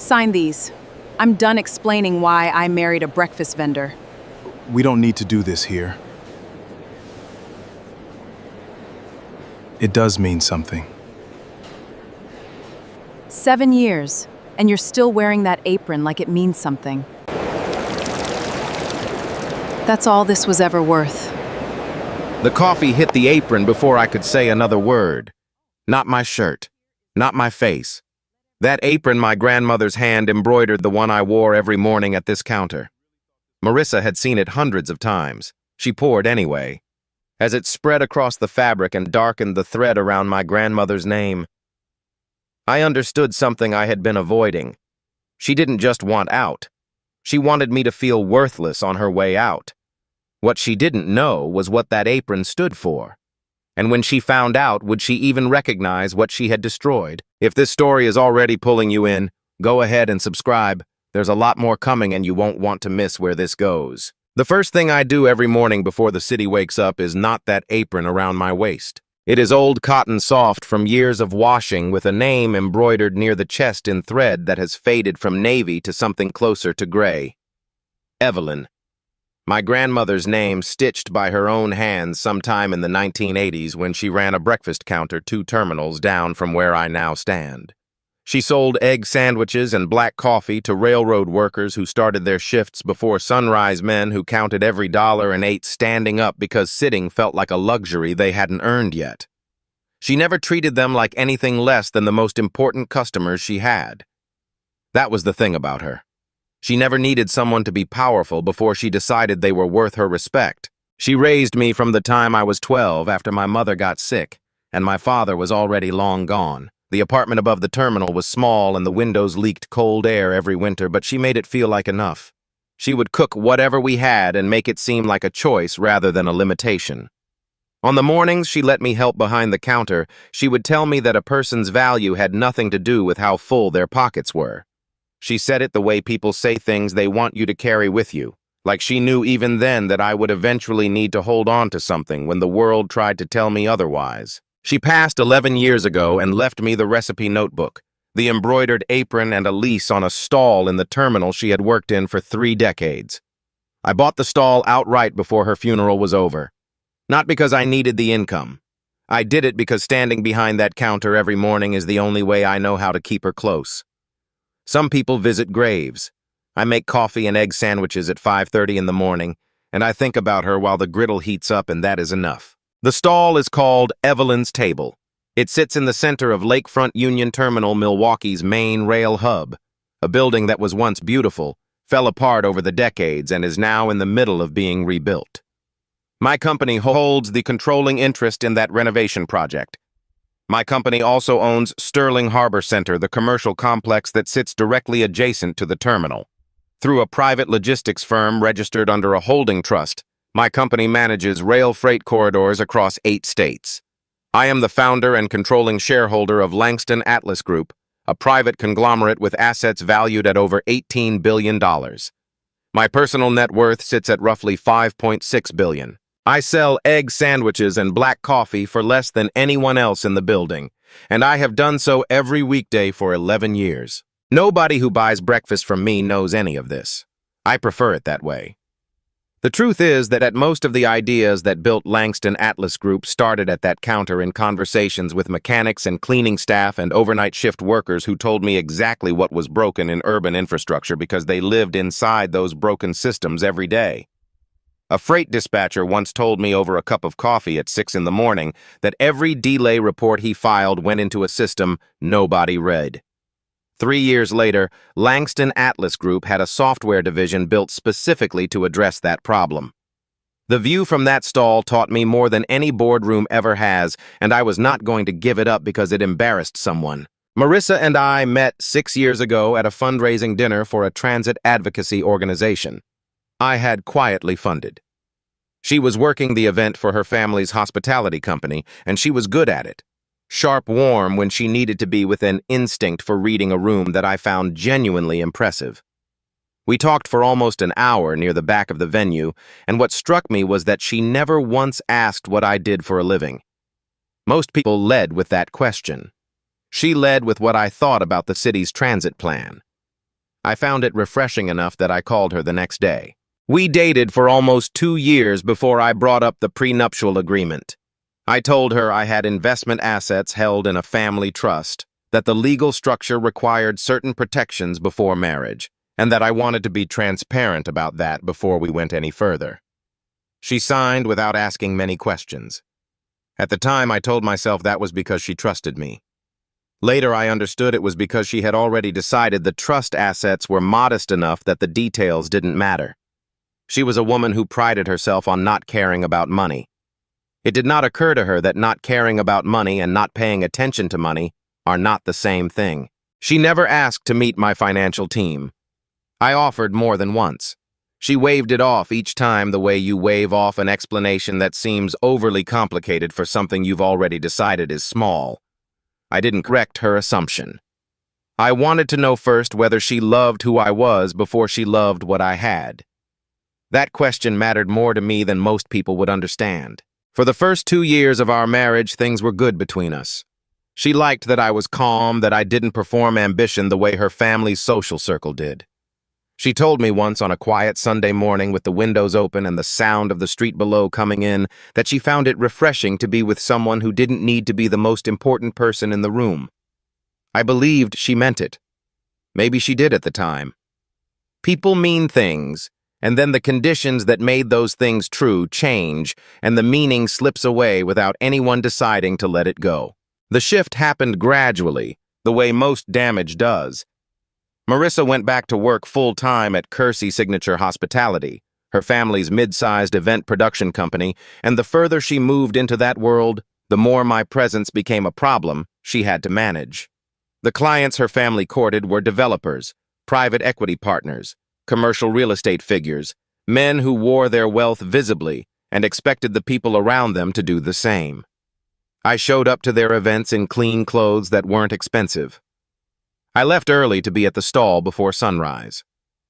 Sign these. I'm done explaining why I married a breakfast vendor. We don't need to do this here. It does mean something. 7 years, and you're still wearing that apron like it means something. That's all this was ever worth. The coffee hit the apron before I could say another word. Not my shirt. Not my face. That apron my grandmother's hand embroidered, the one I wore every morning at this counter. Marissa had seen it hundreds of times. She poured anyway. As it spread across the fabric and darkened the thread around my grandmother's name, I understood something I had been avoiding. She didn't just want out. She wanted me to feel worthless on her way out. What she didn't know was what that apron stood for. And when she found out, would she even recognize what she had destroyed? If this story is already pulling you in, go ahead and subscribe. There's a lot more coming and you won't want to miss where this goes. The first thing I do every morning before the city wakes up is knot that apron around my waist. It is old cotton soft from years of washing with a name embroidered near the chest in thread that has faded from navy to something closer to gray. Evelyn. My grandmother's name stitched by her own hands sometime in the 1980s when she ran a breakfast counter 2 terminals down from where I now stand. She sold egg sandwiches and black coffee to railroad workers who started their shifts before sunrise men who counted every dollar and ate standing up because sitting felt like a luxury they hadn't earned yet. She never treated them like anything less than the most important customers she had. That was the thing about her. She never needed someone to be powerful before she decided they were worth her respect. She raised me from the time I was 12 after my mother got sick, and my father was already long gone. The apartment above the terminal was small and the windows leaked cold air every winter, but she made it feel like enough. She would cook whatever we had and make it seem like a choice rather than a limitation. On the mornings she let me help behind the counter, she would tell me that a person's value had nothing to do with how full their pockets were. She said it the way people say things they want you to carry with you, like she knew even then that I would eventually need to hold on to something when the world tried to tell me otherwise. She passed 11 years ago and left me the recipe notebook, the embroidered apron, and a lease on a stall in the terminal she had worked in for 3 decades. I bought the stall outright before her funeral was over. Not because I needed the income. I did it because standing behind that counter every morning is the only way I know how to keep her close. Some people visit graves. I make coffee and egg sandwiches at 5:30 in the morning, and I think about her while the griddle heats up, and that is enough. The stall is called Evelyn's Table. It sits in the center of Lakefront Union Terminal, Milwaukee's main rail hub, a building that was once beautiful, fell apart over the decades, and is now in the middle of being rebuilt. My company holds the controlling interest in that renovation project. My company also owns Sterling Harbor Center, the commercial complex that sits directly adjacent to the terminal. Through a private logistics firm registered under a holding trust, my company manages rail freight corridors across 8 states. I am the founder and controlling shareholder of Langston Atlas Group, a private conglomerate with assets valued at over $18 billion. My personal net worth sits at roughly $5.6 billion. I sell egg sandwiches and black coffee for less than anyone else in the building, and I have done so every weekday for 11 years. Nobody who buys breakfast from me knows any of this. I prefer it that way. The truth is that most of the ideas that built Langston Atlas Group started at that counter in conversations with mechanics and cleaning staff and overnight shift workers who told me exactly what was broken in urban infrastructure because they lived inside those broken systems every day. A freight dispatcher once told me over a cup of coffee at 6 in the morning that every delay report he filed went into a system nobody read. 3 years later, Langston Atlas Group had a software division built specifically to address that problem. The view from that stall taught me more than any boardroom ever has, and I was not going to give it up because it embarrassed someone. Marissa and I met 6 years ago at a fundraising dinner for a transit advocacy organization I had quietly funded. She was working the event for her family's hospitality company, and she was good at it. Sharp warm when she needed to be with an instinct for reading a room that I found genuinely impressive. We talked for almost an hour near the back of the venue, and what struck me was that she never once asked what I did for a living. Most people led with that question. She led with what I thought about the city's transit plan. I found it refreshing enough that I called her the next day. We dated for almost 2 years before I brought up the prenuptial agreement. I told her I had investment assets held in a family trust, that the legal structure required certain protections before marriage, and that I wanted to be transparent about that before we went any further. She signed without asking many questions. At the time, I told myself that was because she trusted me. Later, I understood it was because she had already decided the trust assets were modest enough that the details didn't matter. She was a woman who prided herself on not caring about money. It did not occur to her that not caring about money and not paying attention to money are not the same thing. She never asked to meet my financial team. I offered more than once. She waved it off each time the way you wave off an explanation that seems overly complicated for something you've already decided is small. I didn't correct her assumption. I wanted to know first whether she loved who I was before she loved what I had. That question mattered more to me than most people would understand. For the first 2 years of our marriage, things were good between us. She liked that I was calm, that I didn't perform ambition the way her family's social circle did. She told me once on a quiet Sunday morning with the windows open and the sound of the street below coming in that she found it refreshing to be with someone who didn't need to be the most important person in the room. I believed she meant it. Maybe she did at the time. People mean things, and then the conditions that made those things true change, and the meaning slips away without anyone deciding to let it go. The shift happened gradually, the way most damage does. Marissa went back to work full-time at Kersey Signature Hospitality, her family's mid-sized event production company, and the further she moved into that world, the more my presence became a problem she had to manage. The clients her family courted were developers, private equity partners, commercial real estate figures, men who wore their wealth visibly and expected the people around them to do the same. I showed up to their events in clean clothes that weren't expensive. I left early to be at the stall before sunrise.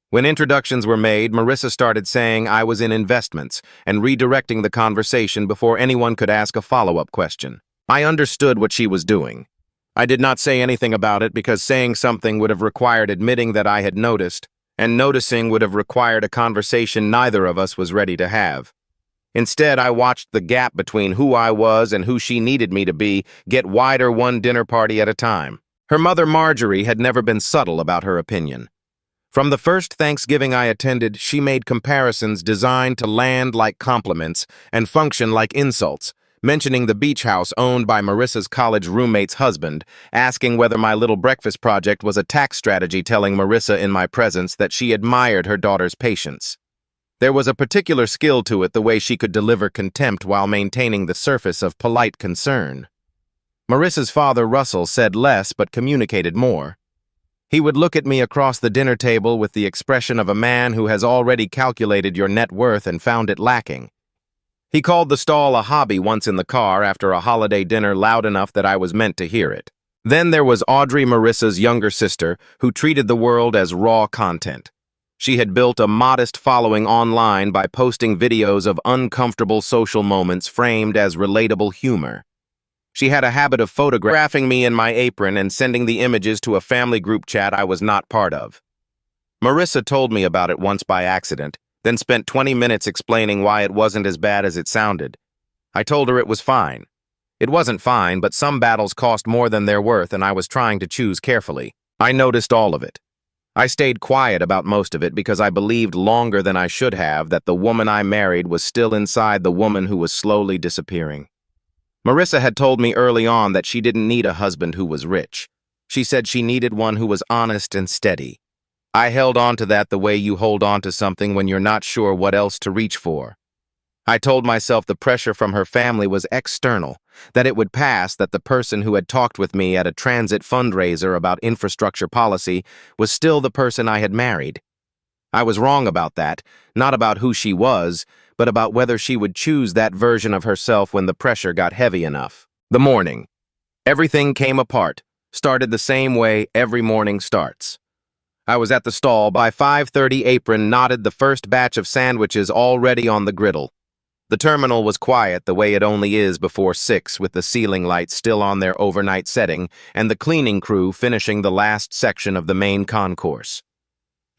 When introductions were made, Marissa started saying I was in investments and redirecting the conversation before anyone could ask a follow-up question. I understood what she was doing. I did not say anything about it because saying something would have required admitting that I had noticed, and noticing would have required a conversation neither of us was ready to have. Instead, I watched the gap between who I was and who she needed me to be get wider one dinner party at a time. Her mother, Marjorie, had never been subtle about her opinion. From the first Thanksgiving I attended, she made comparisons designed to land like compliments and function like insults, mentioning the beach house owned by Marissa's college roommate's husband, asking whether my little breakfast project was a tax strategy, telling Marissa in my presence that she admired her daughter's patience. There was a particular skill to it, the way she could deliver contempt while maintaining the surface of polite concern. Marissa's father, Russell, said less but communicated more. He would look at me across the dinner table with the expression of a man who has already calculated your net worth and found it lacking. He called the stall a hobby once in the car after a holiday dinner loud enough that I was meant to hear it. Then there was Audrey, Marissa's younger sister, who treated the world as raw content. She had built a modest following online by posting videos of uncomfortable social moments framed as relatable humor. She had a habit of photographing me in my apron and sending the images to a family group chat I was not part of. Marissa told me about it once by accident, then spent 20 minutes explaining why it wasn't as bad as it sounded. I told her it was fine. It wasn't fine, but some battles cost more than they're worth, and I was trying to choose carefully. I noticed all of it. I stayed quiet about most of it because I believed longer than I should have that the woman I married was still inside the woman who was slowly disappearing. Marissa had told me early on that she didn't need a husband who was rich. She said she needed one who was honest and steady. I held on to that the way you hold on to something when you're not sure what else to reach for. I told myself the pressure from her family was external, that it would pass, that the person who had talked with me at a transit fundraiser about infrastructure policy was still the person I had married. I was wrong about that, not about who she was, but about whether she would choose that version of herself when the pressure got heavy enough. The morning. Everything came apart, started the same way every morning starts. I was at the stall by 5:30, apron knotted, the first batch of sandwiches already on the griddle. The terminal was quiet the way it only is before 6, with the ceiling lights still on their overnight setting and the cleaning crew finishing the last section of the main concourse.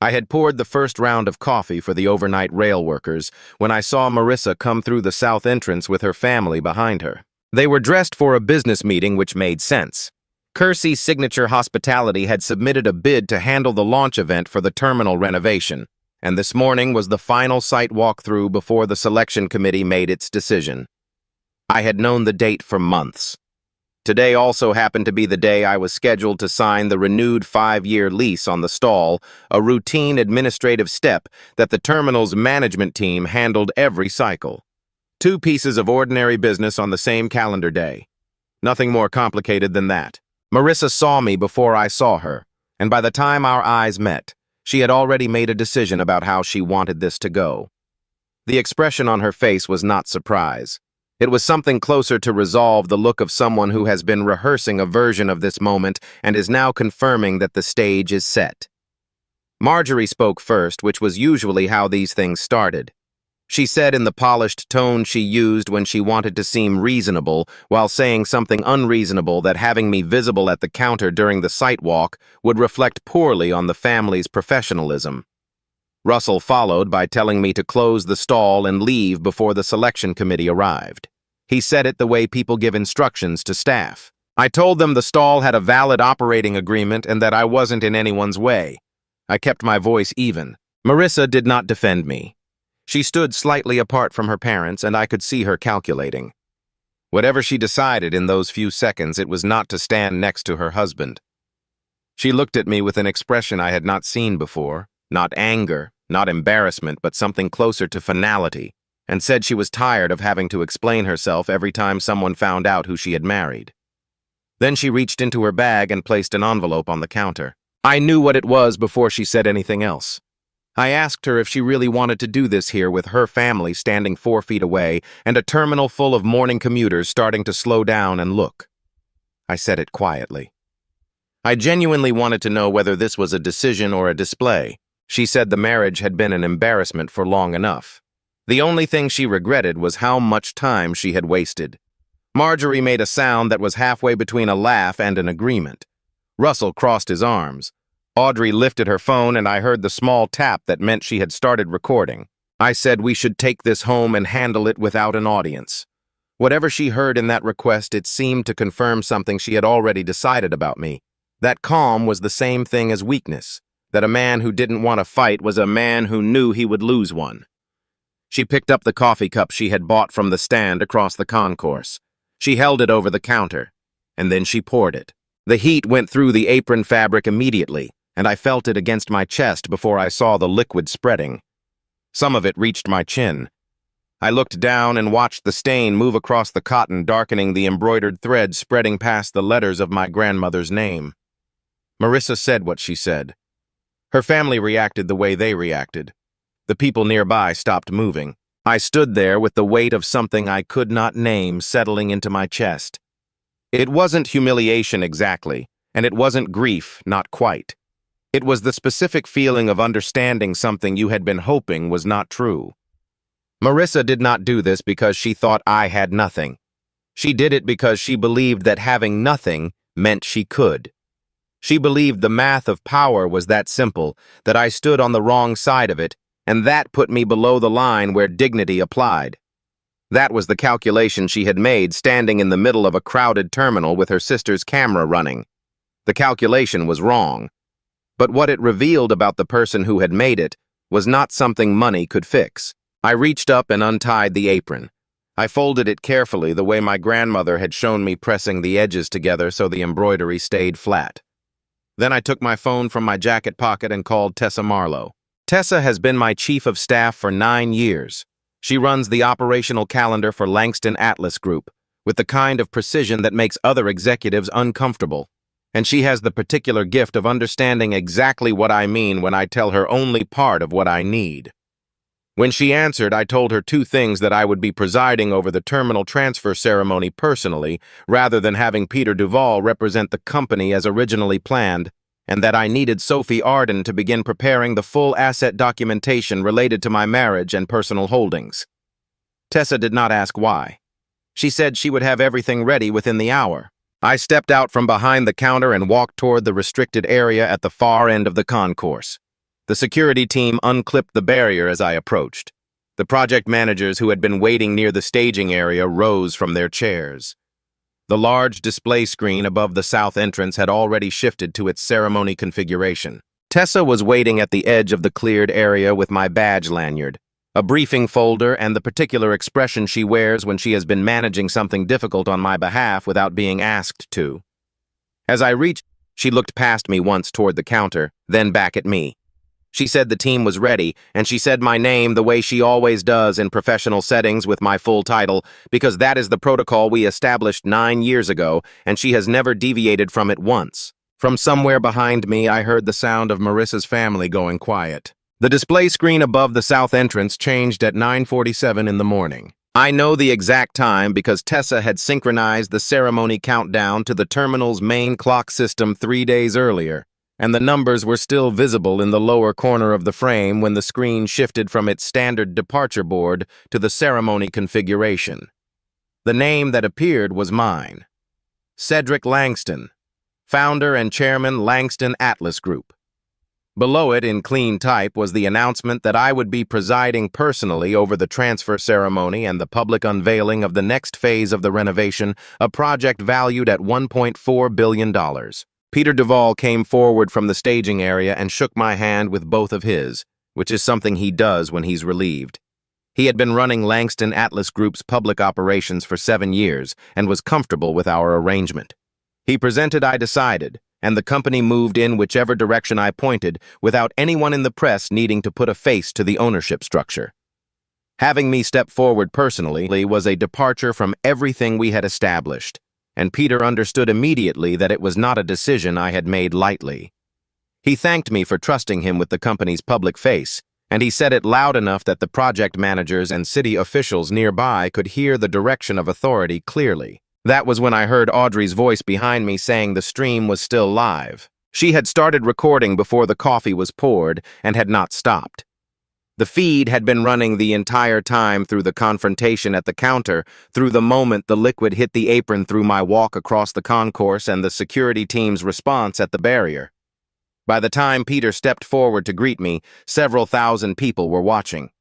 I had poured the first round of coffee for the overnight rail workers when I saw Marissa come through the south entrance with her family behind her. They were dressed for a business meeting, which made sense. Kersey's Signature Hospitality had submitted a bid to handle the launch event for the terminal renovation, and this morning was the final site walkthrough before the selection committee made its decision. I had known the date for months. Today also happened to be the day I was scheduled to sign the renewed 5-year lease on the stall, a routine administrative step that the terminal's management team handled every cycle. 2 pieces of ordinary business on the same calendar day. Nothing more complicated than that. Marissa saw me before I saw her, and by the time our eyes met, she had already made a decision about how she wanted this to go. The expression on her face was not surprise. It was something closer to resolve, the look of someone who has been rehearsing a version of this moment and is now confirming that the stage is set. Marjorie spoke first, which was usually how these things started. She said in the polished tone she used when she wanted to seem reasonable, while saying something unreasonable, that having me visible at the counter during the site walk would reflect poorly on the family's professionalism. Russell followed by telling me to close the stall and leave before the selection committee arrived. He said it the way people give instructions to staff. I told them the stall had a valid operating agreement and that I wasn't in anyone's way. I kept my voice even. Marissa did not defend me. She stood slightly apart from her parents, and I could see her calculating. Whatever she decided in those few seconds, it was not to stand next to her husband. She looked at me with an expression I had not seen before, not anger, not embarrassment, but something closer to finality, and said she was tired of having to explain herself every time someone found out who she had married. Then she reached into her bag and placed an envelope on the counter. I knew what it was before she said anything else. I asked her if she really wanted to do this here with her family standing 4 feet away and a terminal full of morning commuters starting to slow down and look. I said it quietly. I genuinely wanted to know whether this was a decision or a display. She said the marriage had been an embarrassment for long enough. The only thing she regretted was how much time she had wasted. Marjorie made a sound that was halfway between a laugh and an agreement. Russell crossed his arms. Audrey lifted her phone, and I heard the small tap that meant she had started recording. I said we should take this home and handle it without an audience. Whatever she heard in that request, it seemed to confirm something she had already decided about me. That calm was the same thing as weakness. That a man who didn't want to fight was a man who knew he would lose one. She picked up the coffee cup she had bought from the stand across the concourse. She held it over the counter, and then she poured it. The heat went through the apron fabric immediately, and I felt it against my chest before I saw the liquid spreading. Some of it reached my chin. I looked down and watched the stain move across the cotton, darkening the embroidered thread spreading past the letters of my grandmother's name. Marissa said what she said. Her family reacted the way they reacted. The people nearby stopped moving. I stood there with the weight of something I could not name settling into my chest. It wasn't humiliation exactly, and it wasn't grief, not quite. It was the specific feeling of understanding something you had been hoping was not true. Marissa did not do this because she thought I had nothing. She did it because she believed that having nothing meant she could. She believed the math of power was that simple, that I stood on the wrong side of it, and that put me below the line where dignity applied. That was the calculation she had made standing in the middle of a crowded terminal with her sister's camera running. The calculation was wrong. But what it revealed about the person who had made it was not something money could fix. I reached up and untied the apron. I folded it carefully the way my grandmother had shown me, pressing the edges together so the embroidery stayed flat. Then I took my phone from my jacket pocket and called Tessa Marlowe. Tessa has been my chief of staff for 9 years. She runs the operational calendar for Langston Atlas Group, with the kind of precision that makes other executives uncomfortable. And she has the particular gift of understanding exactly what I mean when I tell her only part of what I need. When she answered, I told her 2 things: that I would be presiding over the terminal transfer ceremony personally, rather than having Peter Duval represent the company as originally planned, and that I needed Sophie Arden to begin preparing the full asset documentation related to my marriage and personal holdings. Tessa did not ask why. She said she would have everything ready within the hour. I stepped out from behind the counter and walked toward the restricted area at the far end of the concourse. The security team unclipped the barrier as I approached. The project managers who had been waiting near the staging area rose from their chairs. The large display screen above the south entrance had already shifted to its ceremony configuration. Tessa was waiting at the edge of the cleared area with my badge lanyard, a briefing folder, and the particular expression she wears when she has been managing something difficult on my behalf without being asked to. As I reached, she looked past me once toward the counter, then back at me. She said the team was ready, and she said my name the way she always does in professional settings with my full title, because that is the protocol we established 9 years ago, and she has never deviated from it once. From somewhere behind me, I heard the sound of Marissa's family going quiet. The display screen above the south entrance changed at 9:47 in the morning. I know the exact time because Tessa had synchronized the ceremony countdown to the terminal's main clock system 3 days earlier, and the numbers were still visible in the lower corner of the frame when the screen shifted from its standard departure board to the ceremony configuration. The name that appeared was mine. Cedric Langston, founder and chairman, Langston Atlas Group. Below it, in clean type, was the announcement that I would be presiding personally over the transfer ceremony and the public unveiling of the next phase of the renovation, a project valued at $1.4 billion. Peter Duvall came forward from the staging area and shook my hand with both of his, which is something he does when he's relieved. He had been running Langston Atlas Group's public operations for 7 years and was comfortable with our arrangement. He presented, I decided, and the company moved in whichever direction I pointed without anyone in the press needing to put a face to the ownership structure. Having me step forward personally was a departure from everything we had established, and Peter understood immediately that it was not a decision I had made lightly. He thanked me for trusting him with the company's public face, and he said it loud enough that the project managers and city officials nearby could hear the direction of authority clearly. That was when I heard Audrey's voice behind me saying the stream was still live. She had started recording before the coffee was poured and had not stopped. The feed had been running the entire time through the confrontation at the counter, through the moment the liquid hit the apron, through my walk across the concourse and the security team's response at the barrier. By the time Peter stepped forward to greet me, several thousand people were watching.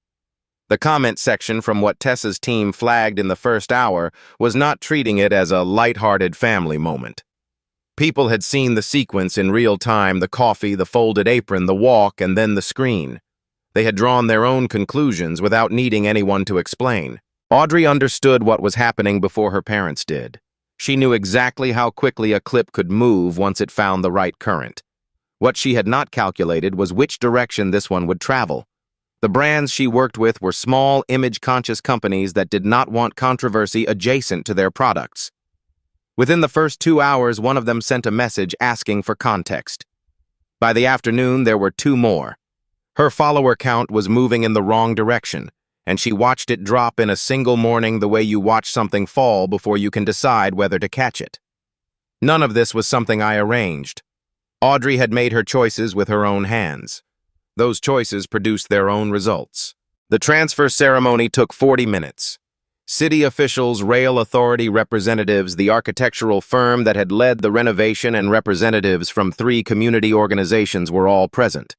The comment section from what Tessa's team flagged in the first hour was not treating it as a lighthearted family moment. People had seen the sequence in real time, the coffee, the folded apron, the walk, and then the screen. They had drawn their own conclusions without needing anyone to explain. Audrey understood what was happening before her parents did. She knew exactly how quickly a clip could move once it found the right current. What she had not calculated was which direction this one would travel. The brands she worked with were small, image-conscious companies that did not want controversy adjacent to their products. Within the first 2 hours, one of them sent a message asking for context. By the afternoon, there were 2 more. Her follower count was moving in the wrong direction, and she watched it drop in a single morning the way you watch something fall before you can decide whether to catch it. None of this was something I arranged. Audrey had made her choices with her own hands. Those choices produced their own results. The transfer ceremony took 40 minutes. City officials, rail authority representatives, the architectural firm that had led the renovation, and representatives from 3 community organizations were all present.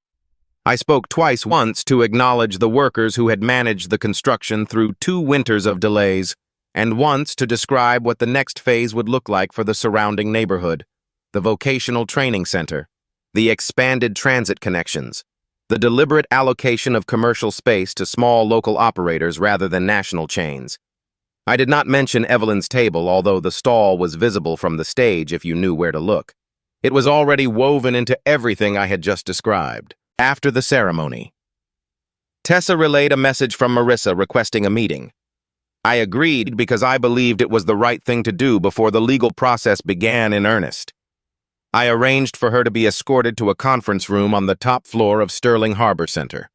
I spoke twice, once to acknowledge the workers who had managed the construction through 2 winters of delays, and once to describe what the next phase would look like for the surrounding neighborhood, the vocational training center, the expanded transit connections, the deliberate allocation of commercial space to small local operators rather than national chains. I did not mention Evelyn's table, although the stall was visible from the stage if you knew where to look. It was already woven into everything I had just described. After the ceremony, Tessa relayed a message from Marissa requesting a meeting. I agreed because I believed it was the right thing to do before the legal process began in earnest. I arranged for her to be escorted to a conference room on the top floor of Sterling Harbor Center.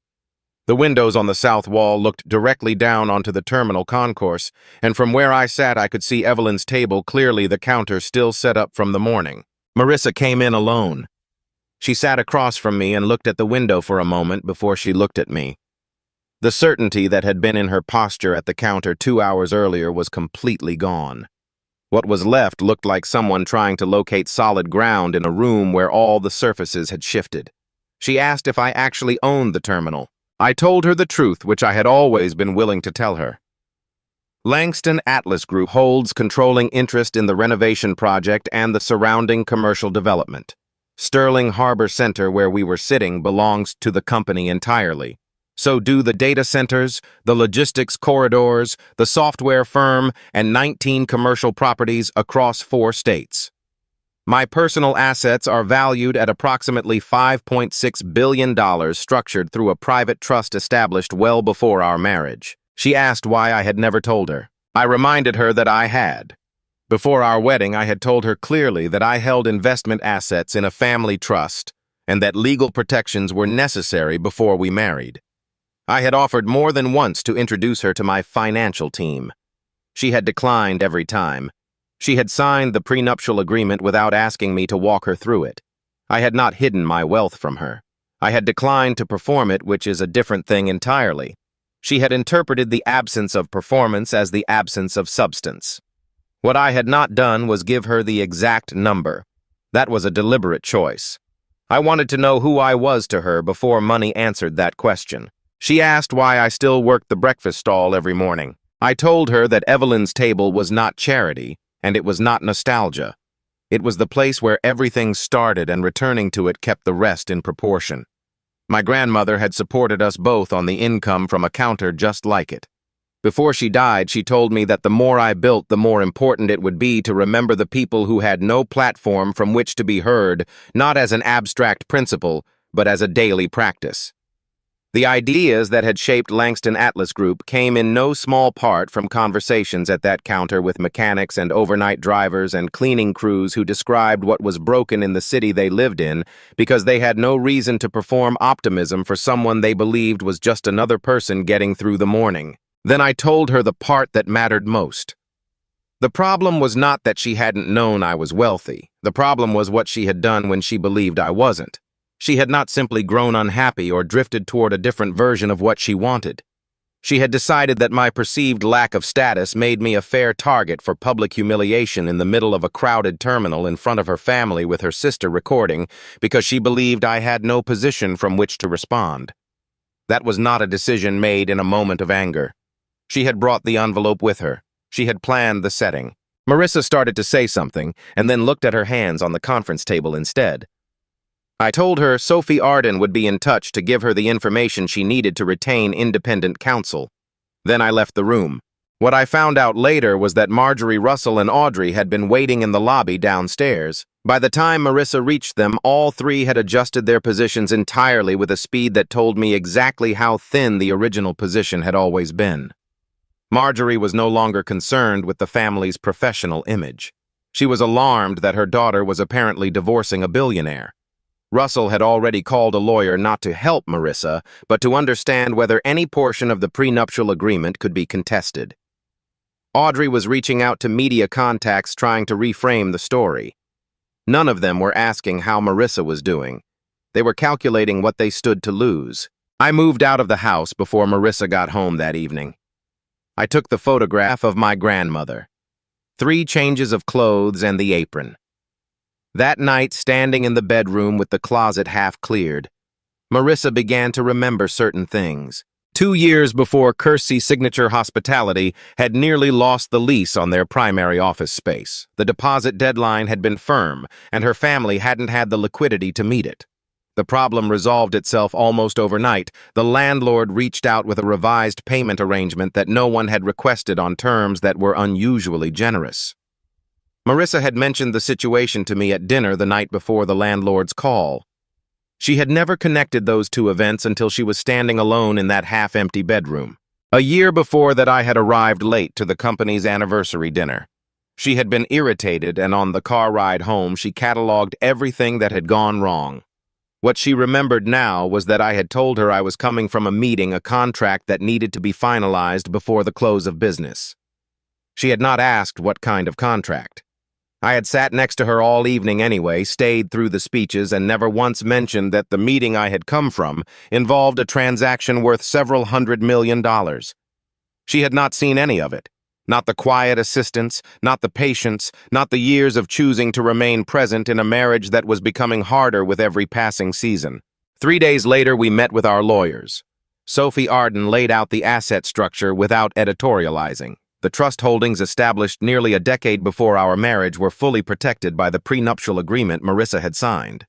The windows on the south wall looked directly down onto the terminal concourse, and from where I sat I could see Evelyn's table clearly, the counter still set up from the morning. Marissa came in alone. She sat across from me and looked at the window for a moment before she looked at me. The certainty that had been in her posture at the counter 2 hours earlier was completely gone. What was left looked like someone trying to locate solid ground in a room where all the surfaces had shifted. She asked if I actually owned the terminal. I told her the truth, which I had always been willing to tell her. Langston Atlas Group holds controlling interest in the renovation project and the surrounding commercial development. Sterling Harbor Center, where we were sitting, belongs to the company entirely. So do the data centers, the logistics corridors, the software firm, and 19 commercial properties across 4 states. My personal assets are valued at approximately $5.6 billion, structured through a private trust established well before our marriage. She asked why I had never told her. I reminded her that I had. Before our wedding, I had told her clearly that I held investment assets in a family trust and that legal protections were necessary before we married. I had offered more than once to introduce her to my financial team. She had declined every time. She had signed the prenuptial agreement without asking me to walk her through it. I had not hidden my wealth from her. I had declined to perform it, which is a different thing entirely. She had interpreted the absence of performance as the absence of substance. What I had not done was give her the exact number. That was a deliberate choice. I wanted to know who I was to her before money answered that question. She asked why I still worked the breakfast stall every morning. I told her that Evelyn's table was not charity, and it was not nostalgia. It was the place where everything started, and returning to it kept the rest in proportion. My grandmother had supported us both on the income from a counter just like it. Before she died, she told me that the more I built, the more important it would be to remember the people who had no platform from which to be heard, not as an abstract principle, but as a daily practice. The ideas that had shaped Langston Atlas Group came in no small part from conversations at that counter with mechanics and overnight drivers and cleaning crews who described what was broken in the city they lived in because they had no reason to perform optimism for someone they believed was just another person getting through the morning. Then I told her the part that mattered most. The problem was not that she hadn't known I was wealthy. The problem was what she had done when she believed I wasn't. She had not simply grown unhappy or drifted toward a different version of what she wanted. She had decided that my perceived lack of status made me a fair target for public humiliation in the middle of a crowded terminal in front of her family with her sister recording because she believed I had no position from which to respond. That was not a decision made in a moment of anger. She had brought the envelope with her. She had planned the setting. Marissa started to say something and then looked at her hands on the conference table instead. I told her Sophie Arden would be in touch to give her the information she needed to retain independent counsel. Then I left the room. What I found out later was that Marjorie Russell and Audrey had been waiting in the lobby downstairs. By the time Marissa reached them, all 3 had adjusted their positions entirely with a speed that told me exactly how thin the original position had always been. Marjorie was no longer concerned with the family's professional image. She was alarmed that her daughter was apparently divorcing a billionaire. Russell had already called a lawyer not to help Marissa, but to understand whether any portion of the prenuptial agreement could be contested. Audrey was reaching out to media contacts trying to reframe the story. None of them were asking how Marissa was doing. They were calculating what they stood to lose. I moved out of the house before Marissa got home that evening. I took the photograph of my grandmother. 3 changes of clothes and the apron. That night, standing in the bedroom with the closet half cleared, Marissa began to remember certain things. 2 years before Kersey Signature Hospitality had nearly lost the lease on their primary office space. The deposit deadline had been firm, and her family hadn't had the liquidity to meet it. The problem resolved itself almost overnight. The landlord reached out with a revised payment arrangement that no one had requested on terms that were unusually generous. Marissa had mentioned the situation to me at dinner the night before the landlord's call. She had never connected those 2 events until she was standing alone in that half-empty bedroom. A year before that, I had arrived late to the company's anniversary dinner. She had been irritated, and on the car ride home, she cataloged everything that had gone wrong. What she remembered now was that I had told her I was coming from a meeting, a contract that needed to be finalized before the close of business. She had not asked what kind of contract. I had sat next to her all evening anyway, stayed through the speeches, and never once mentioned that the meeting I had come from involved a transaction worth several $100 million. She had not seen any of it. Not the quiet assistance, not the patience, not the years of choosing to remain present in a marriage that was becoming harder with every passing season. 3 days later, we met with our lawyers. Sophie Arden laid out the asset structure without editorializing. The trust holdings established nearly a decade before our marriage were fully protected by the prenuptial agreement Marissa had signed.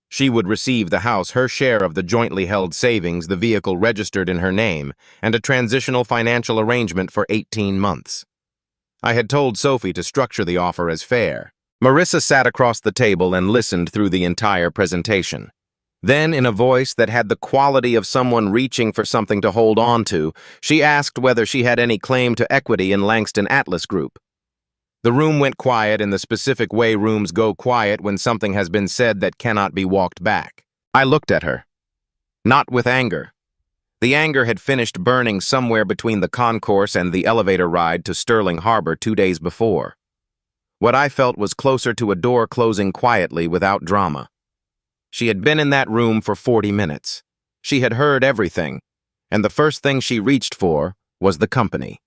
She would receive the house, her share of the jointly held savings, the vehicle registered in her name, and a transitional financial arrangement for 18 months. I had told Sophie to structure the offer as fair. Marissa sat across the table and listened through the entire presentation. Then, in a voice that had the quality of someone reaching for something to hold on to, she asked whether she had any claim to equity in Langston Atlas Group. The room went quiet in the specific way rooms go quiet when something has been said that cannot be walked back. I looked at her. Not with anger. The anger had finished burning somewhere between the concourse and the elevator ride to Sterling Harbor 2 days before. What I felt was closer to a door closing quietly without drama. She had been in that room for 40 minutes. She had heard everything, and the first thing she reached for was the company.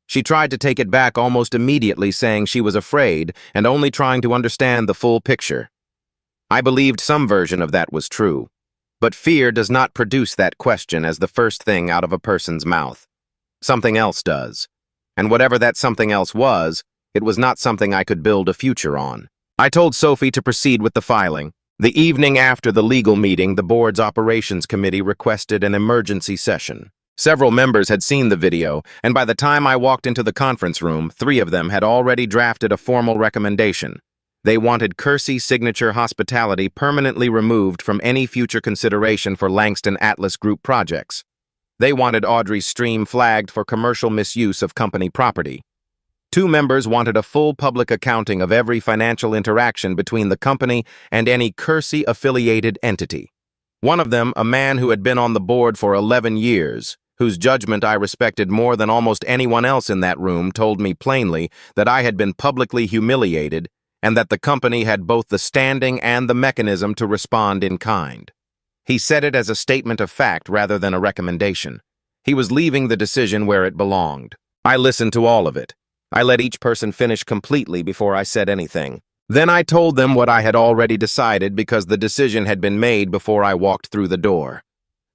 She tried to take it back almost immediately, saying she was afraid and only trying to understand the full picture. I believed some version of that was true, but fear does not produce that question as the first thing out of a person's mouth. Something else does, and whatever that something else was, it was not something I could build a future on. I told Sophie to proceed with the filing. The evening after the legal meeting, the board's operations committee requested an emergency session. Several members had seen the video, and by the time I walked into the conference room, 3 of them had already drafted a formal recommendation. They wanted Kersey Signature Hospitality permanently removed from any future consideration for Langston Atlas Group projects. They wanted Audrey's stream flagged for commercial misuse of company property. 2 members wanted a full public accounting of every financial interaction between the company and any Kersey-affiliated entity. One of them, a man who had been on the board for 11 years, whose judgment I respected more than almost anyone else in that room, told me plainly that I had been publicly humiliated and that the company had both the standing and the mechanism to respond in kind. He said it as a statement of fact rather than a recommendation. He was leaving the decision where it belonged. I listened to all of it. I let each person finish completely before I said anything. Then I told them what I had already decided because the decision had been made before I walked through the door.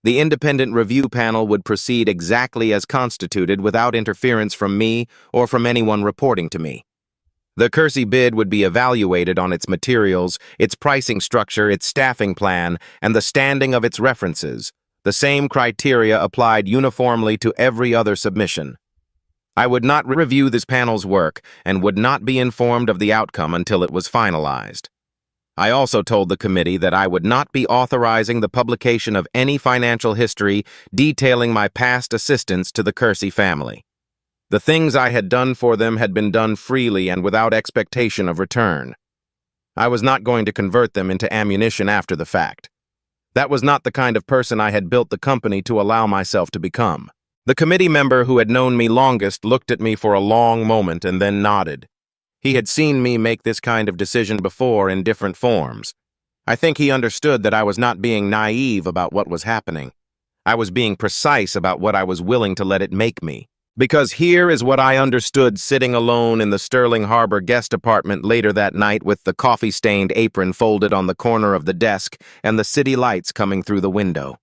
The independent review panel would proceed exactly as constituted without interference from me or from anyone reporting to me. The Kersey bid would be evaluated on its materials, its pricing structure, its staffing plan, and the standing of its references. The same criteria applied uniformly to every other submission. I would not review this panel's work and would not be informed of the outcome until it was finalized. I also told the committee that I would not be authorizing the publication of any financial history detailing my past assistance to the Kersey family. The things I had done for them had been done freely and without expectation of return. I was not going to convert them into ammunition after the fact. That was not the kind of person I had built the company to allow myself to become. The committee member who had known me longest looked at me for a long moment and then nodded. He had seen me make this kind of decision before in different forms. I think he understood that I was not being naive about what was happening. I was being precise about what I was willing to let it make me. Because here is what I understood sitting alone in the Sterling Harbor guest apartment later that night with the coffee-stained apron folded on the corner of the desk and the city lights coming through the window.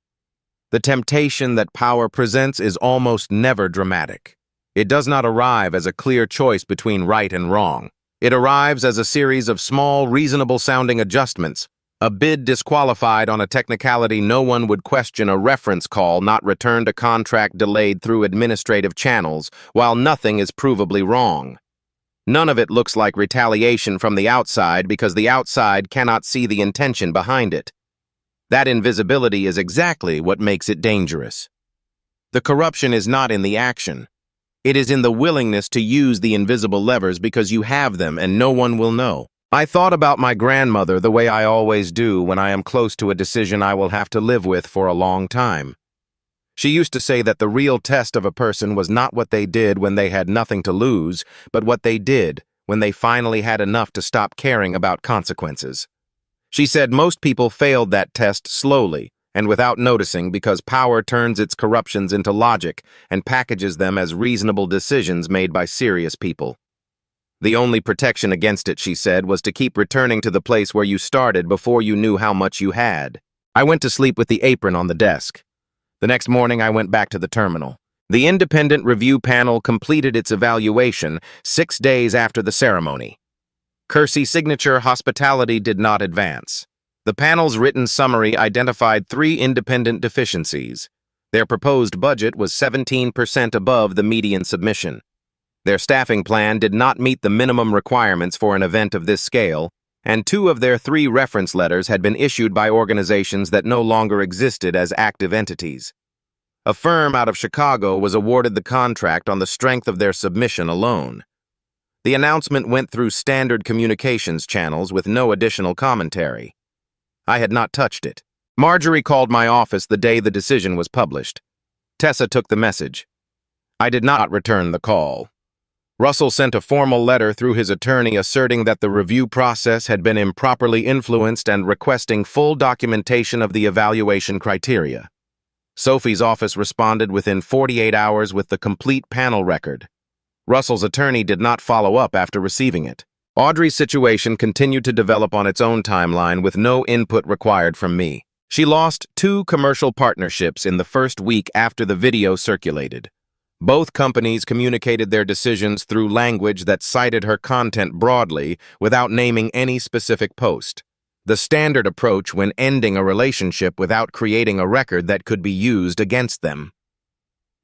The temptation that power presents is almost never dramatic. It does not arrive as a clear choice between right and wrong. It arrives as a series of small, reasonable-sounding adjustments. A bid disqualified on a technicality no one would question, a reference call not returned, a contract delayed through administrative channels, while nothing is provably wrong. None of it looks like retaliation from the outside because the outside cannot see the intention behind it. That invisibility is exactly what makes it dangerous. The corruption is not in the action. It is in the willingness to use the invisible levers because you have them and no one will know. I thought about my grandmother the way I always do when I am close to a decision I will have to live with for a long time. She used to say that the real test of a person was not what they did when they had nothing to lose, but what they did when they finally had enough to stop caring about consequences. She said most people failed that test slowly and without noticing because power turns its corruptions into logic and packages them as reasonable decisions made by serious people. The only protection against it, she said, was to keep returning to the place where you started before you knew how much you had. I went to sleep with the apron on the desk. The next morning, I went back to the terminal. The independent review panel completed its evaluation 6 days after the ceremony. Kersey's signature hospitality did not advance. The panel's written summary identified 3 independent deficiencies. Their proposed budget was 17% above the median submission. Their staffing plan did not meet the minimum requirements for an event of this scale, and 2 of their 3 reference letters had been issued by organizations that no longer existed as active entities. A firm out of Chicago was awarded the contract on the strength of their submission alone. The announcement went through standard communications channels with no additional commentary. I had not touched it. Marjorie called my office the day the decision was published. Tessa took the message. I did not return the call. Russell sent a formal letter through his attorney asserting that the review process had been improperly influenced and requesting full documentation of the evaluation criteria. Sophie's office responded within 48 hours with the complete panel record. Russell's attorney did not follow up after receiving it. Audrey's situation continued to develop on its own timeline with no input required from me. She lost 2 commercial partnerships in the first week after the video circulated. Both companies communicated their decisions through language that cited her content broadly without naming any specific post. The standard approach when ending a relationship without creating a record that could be used against them.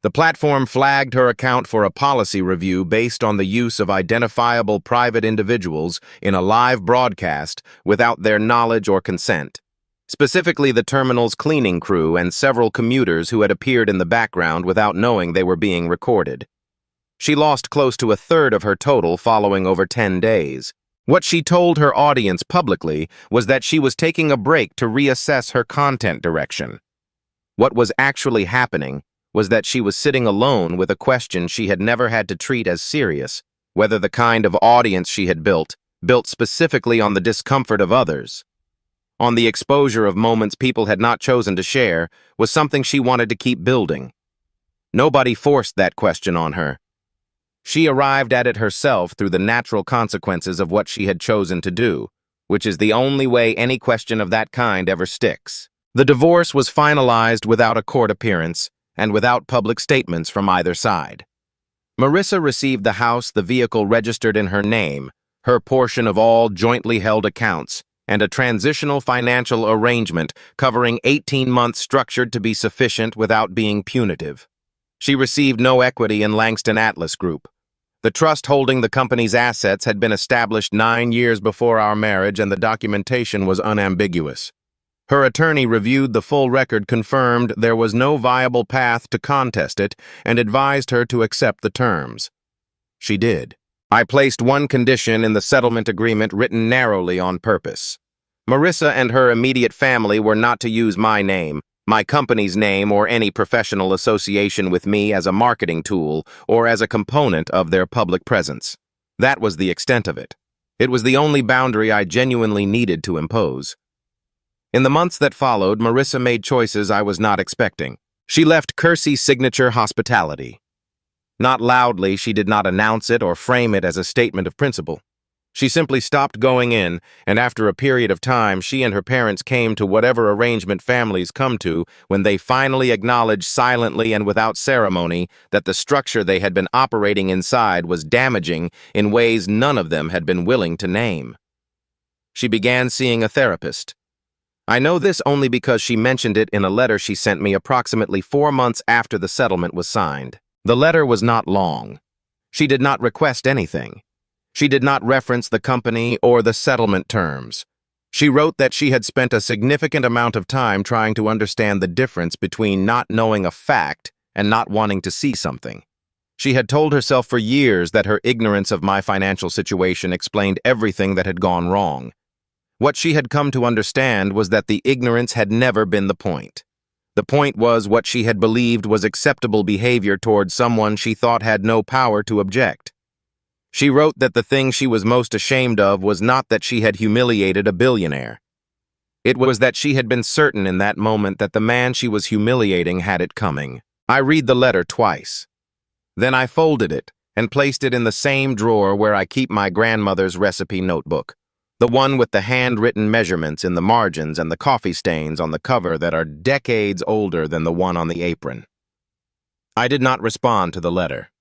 The platform flagged her account for a policy review based on the use of identifiable private individuals in a live broadcast without their knowledge or consent. Specifically, the terminal's cleaning crew and several commuters who had appeared in the background without knowing they were being recorded. She lost close to 1/3 of her total following over 10 days. What she told her audience publicly was that she was taking a break to reassess her content direction. What was actually happening was that she was sitting alone with a question she had never had to treat as serious, whether the kind of audience she had built specifically on the discomfort of others, on the exposure of moments people had not chosen to share, was something she wanted to keep building. Nobody forced that question on her. She arrived at it herself through the natural consequences of what she had chosen to do, which is the only way any question of that kind ever sticks. The divorce was finalized without a court appearance and without public statements from either side. Marissa received the house the vehicle registered in her name, her portion of all jointly held accounts, and a transitional financial arrangement covering 18 months structured to be sufficient without being punitive. She received no equity in Langston Atlas Group. The trust holding the company's assets had been established 9 years before our marriage, and the documentation was unambiguous. Her attorney reviewed the full record, confirmed there was no viable path to contest it, and advised her to accept the terms. She did. I placed one condition in the settlement agreement written narrowly on purpose. Marissa and her immediate family were not to use my name, my company's name, or any professional association with me as a marketing tool or as a component of their public presence. That was the extent of it. It was the only boundary I genuinely needed to impose. In the months that followed, Marissa made choices I was not expecting. She left Kersey's signature hospitality. Not loudly, she did not announce it or frame it as a statement of principle. She simply stopped going in, and after a period of time, she and her parents came to whatever arrangement families come to when they finally acknowledge silently and without ceremony that the structure they had been operating inside was damaging in ways none of them had been willing to name. She began seeing a therapist. I know this only because she mentioned it in a letter she sent me approximately 4 months after the settlement was signed. The letter was not long. She did not request anything. She did not reference the company or the settlement terms. She wrote that she had spent a significant amount of time trying to understand the difference between not knowing a fact and not wanting to see something. She had told herself for years that her ignorance of my financial situation explained everything that had gone wrong. What she had come to understand was that the ignorance had never been the point. The point was what she had believed was acceptable behavior towards someone she thought had no power to object. She wrote that the thing she was most ashamed of was not that she had humiliated a billionaire. It was that she had been certain in that moment that the man she was humiliating had it coming. I read the letter twice. Then I folded it and placed it in the same drawer where I keep my grandmother's recipe notebook. The one with the handwritten measurements in the margins and the coffee stains on the cover that are decades older than the one on the apron. I did not respond to the letter.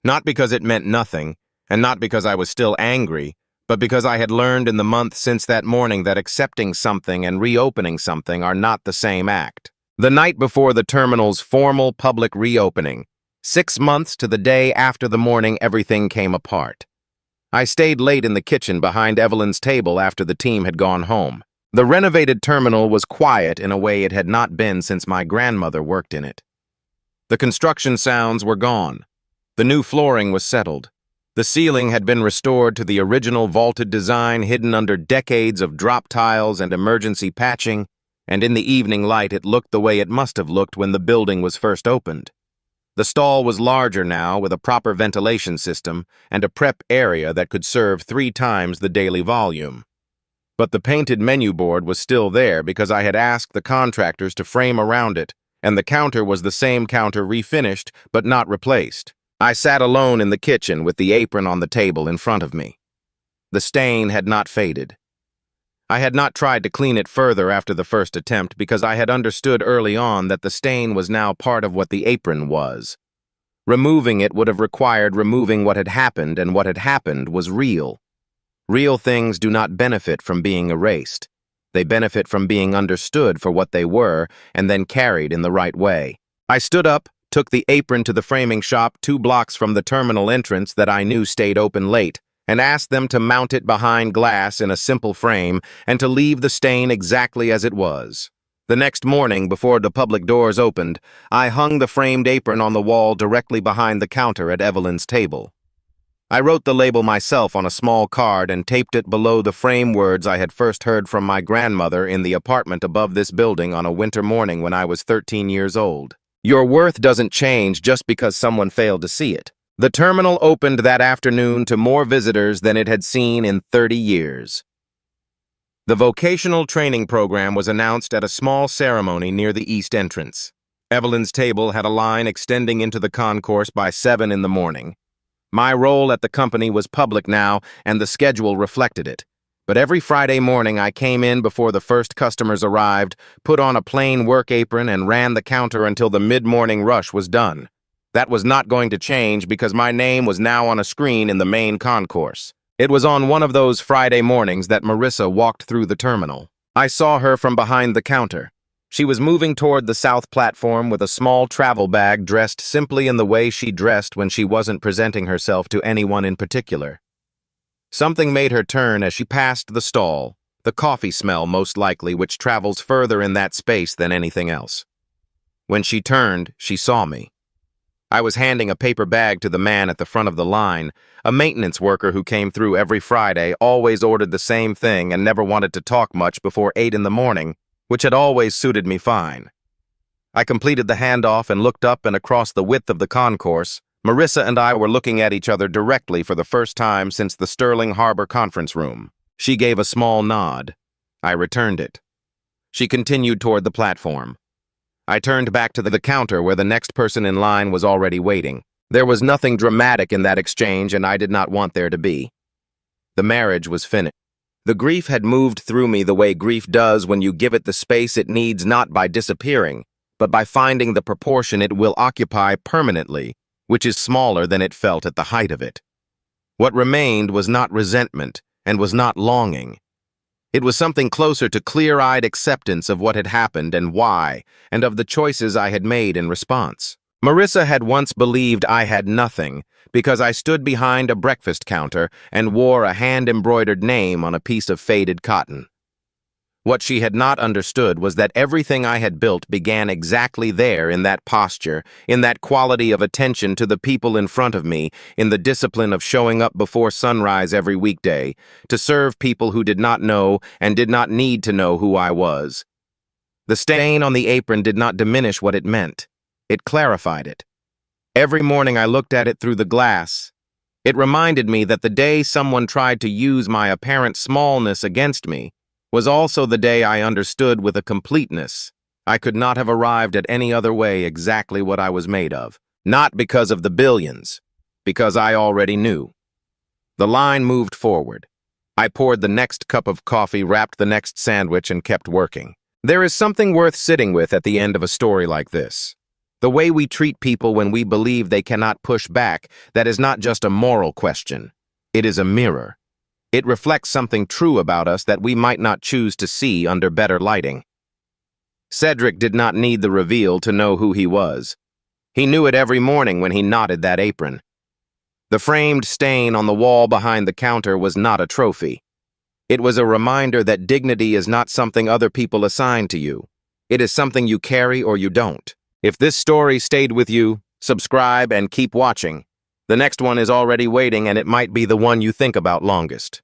Not because it meant nothing, and not because I was still angry, but because I had learned in the month since that morning that accepting something and reopening something are not the same act. The night before the terminal's formal public reopening, 6 months to the day after the morning everything came apart. I stayed late in the kitchen behind Evelyn's table after the team had gone home. The renovated terminal was quiet in a way it had not been since my grandmother worked in it. The construction sounds were gone. The new flooring was settled. The ceiling had been restored to the original vaulted design hidden under decades of drop tiles and emergency patching, and in the evening light it looked the way it must have looked when the building was first opened. The stall was larger now, with a proper ventilation system and a prep area that could serve 3 times the daily volume. But the painted menu board was still there because I had asked the contractors to frame around it, and the counter was the same counter refinished but not replaced. I sat alone in the kitchen with the apron on the table in front of me. The stain had not faded. I had not tried to clean it further after the first attempt because I had understood early on that the stain was now part of what the apron was. Removing it would have required removing what had happened, and what had happened was real. Real things do not benefit from being erased. They benefit from being understood for what they were and then carried in the right way. I stood up, took the apron to the framing shop 2 blocks from the terminal entrance that I knew stayed open late, and asked them to mount it behind glass in a simple frame and to leave the stain exactly as it was. The next morning, before the public doors opened, I hung the framed apron on the wall directly behind the counter at Evelyn's table. I wrote the label myself on a small card and taped it below the frame words I had first heard from my grandmother in the apartment above this building on a winter morning when I was 13 years old. Your worth doesn't change just because someone failed to see it. The terminal opened that afternoon to more visitors than it had seen in 30 years. The vocational training program was announced at a small ceremony near the east entrance. Evelyn's table had a line extending into the concourse by 7 in the morning. My role at the company was public now, and the schedule reflected it. But every Friday morning I came in before the first customers arrived, put on a plain work apron, and ran the counter until the mid-morning rush was done. That was not going to change because my name was now on a screen in the main concourse. It was on one of those Friday mornings that Marissa walked through the terminal. I saw her from behind the counter. She was moving toward the south platform with a small travel bag, dressed simply in the way she dressed when she wasn't presenting herself to anyone in particular. Something made her turn as she passed the stall, the coffee smell most likely, which travels further in that space than anything else. When she turned, she saw me. I was handing a paper bag to the man at the front of the line, a maintenance worker who came through every Friday, always ordered the same thing and never wanted to talk much before 8 in the morning, which had always suited me fine. I completed the handoff and looked up and across the width of the concourse. Marissa and I were looking at each other directly for the first time since the Sterling Harbor conference room. She gave a small nod. I returned it. She continued toward the platform. I turned back to the counter where the next person in line was already waiting. There was nothing dramatic in that exchange, and I did not want there to be. The marriage was finished. The grief had moved through me the way grief does when you give it the space it needs, not by disappearing, but by finding the proportion it will occupy permanently, which is smaller than it felt at the height of it. What remained was not resentment and was not longing. It was something closer to clear-eyed acceptance of what had happened and why, and of the choices I had made in response. Marissa had once believed I had nothing because I stood behind a breakfast counter and wore a hand-embroidered name on a piece of faded cotton. What she had not understood was that everything I had built began exactly there, in that posture, in that quality of attention to the people in front of me, in the discipline of showing up before sunrise every weekday, to serve people who did not know and did not need to know who I was. The stain on the apron did not diminish what it meant. It clarified it. Every morning I looked at it through the glass. It reminded me that the day someone tried to use my apparent smallness against me was also the day I understood with a completeness I could not have arrived at any other way exactly what I was made of. Not because of the billions, because I already knew. The line moved forward. I poured the next cup of coffee, wrapped the next sandwich, and kept working. There is something worth sitting with at the end of a story like this. The way we treat people when we believe they cannot push back, that is not just a moral question. It is a mirror. It reflects something true about us that we might not choose to see under better lighting. Cedric did not need the reveal to know who he was. He knew it every morning when he knotted that apron. The framed stain on the wall behind the counter was not a trophy. It was a reminder that dignity is not something other people assign to you. It is something you carry or you don't. If this story stayed with you, subscribe and keep watching. The next one is already waiting, and it might be the one you think about longest.